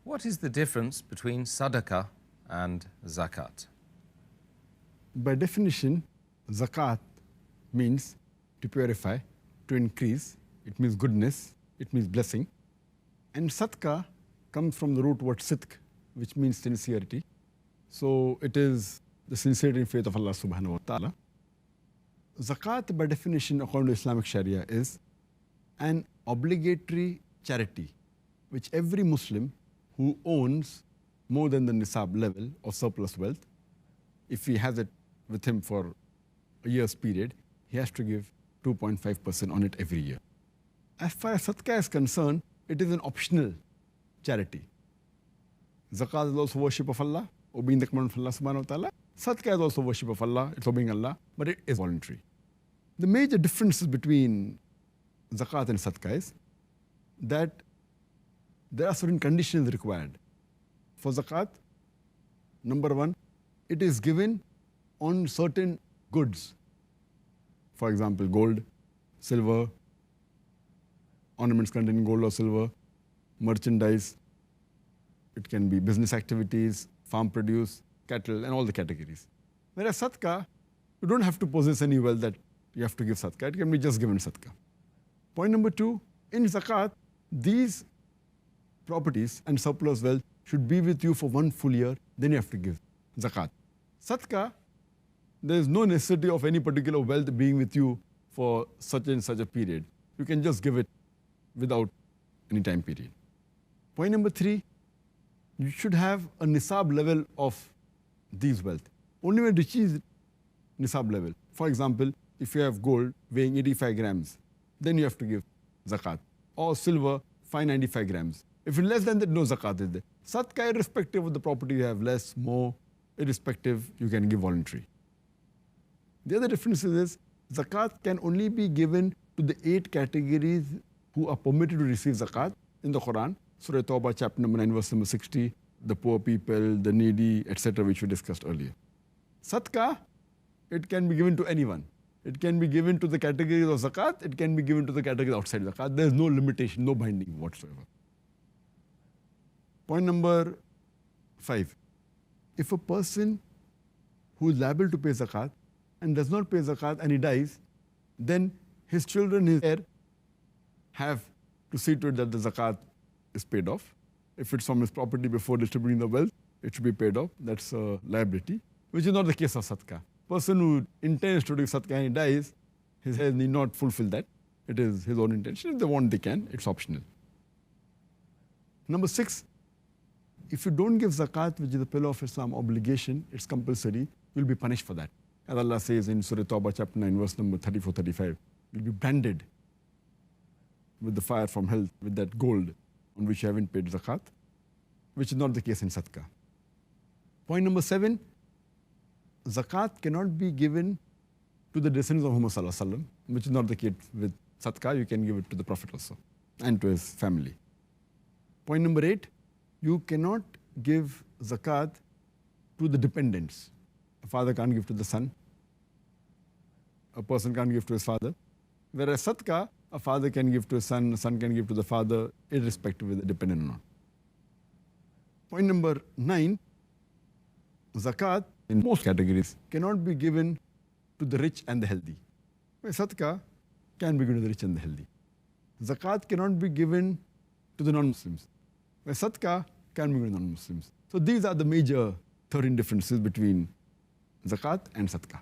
What is the difference between Sadaqah and Zakat? By definition, Zakat means to purify, to increase. It means goodness, it means blessing. And Sadaqah comes from the root word sidq, which means sincerity. So it is the sincerity and faith of Allah subhanahu wa ta'ala. Zakat, by definition, according to Islamic Sharia, is an obligatory charity which every Muslim who owns more than the nisab level of surplus wealth, if he has it with him for a year's period, he has to give 2.5% on it every year. As far as Sadaqah is concerned, it is an optional charity. Zakat is also worship of Allah, obeying the command of Allah subhanahu wa ta'ala. Sadaqah is also worship of Allah, it's obeying Allah, but it is voluntary. The major differences between Zakat and Sadaqah is that there are certain conditions required. For Zakat, number one, it is given on certain goods. For example, gold, silver, ornaments containing gold or silver, merchandise. It can be business activities, farm produce, cattle, and all the categories. Whereas Sadaqah, you don't have to possess any wealth that you have to give Sadaqah. It can be just given Sadaqah. Point number two, in Zakat, these properties and surplus wealth should be with you for 1 full year, then you have to give Zakat. Sadaqah, there is no necessity of any particular wealth being with you for such and such a period. You can just give it without any time period. Point number three, you should have a nisab level of these wealth. Only when it reaches nisab level. For example, if you have gold weighing 85 grams, then you have to give Zakat. Or silver, 595 grams. If it's less than that, no Zakat is there. Sadaqah, irrespective of the property you have, less, more, irrespective, you can give voluntary. The other difference is Zakat can only be given to the 8 categories who are permitted to receive Zakat in the Quran. Surah Tawbah, chapter number 9, verse number 60, the poor people, the needy, etc., which we discussed earlier. Sadaqah, it can be given to anyone. It can be given to the categories of Zakat, it can be given to the categories outside Zakat. There is no limitation, no binding whatsoever. Point number 5. If a person who is liable to pay Zakat and does not pay Zakat and he dies, then his children, his heir, have to see to it that the Zakat is paid off. If it's from his property before distributing the wealth, it should be paid off. That's a liability, which is not the case of Sadaqah. Person who intends to do Sadaqah and he dies, his heirs need not fulfill that. It is his own intention. If they want, they can. It's optional. Number 6, if you don't give Zakat, which is the pillar of Islam obligation, it's compulsory, you'll be punished for that. As Allah says in Surah Tawbah, chapter 9, verse number 34-35, you'll be branded with the fire from hell, with that gold on which you haven't paid Zakat, which is not the case in Sadaqah. Point number 7, Zakat cannot be given to the descendants of Muhammad sallallahu alaihi wasallam, which is not the case with Sadaqah. You can give it to the Prophet also and to his family. Point number 8, you cannot give Zakat to the dependents. A father can't give to the son. A person can't give to his father. Whereas Sadaqah, a father can give to his son, a son can give to the father, irrespective of the dependent or not. Point number 9, Zakat in most categories cannot be given to the rich and the healthy. Sadaqah can be given to the rich and the healthy. Zakat cannot be given to the non-Muslims. Sadaqah can be given to non-Muslims. So these are the major 13 differences between Zakat and Sadaqah.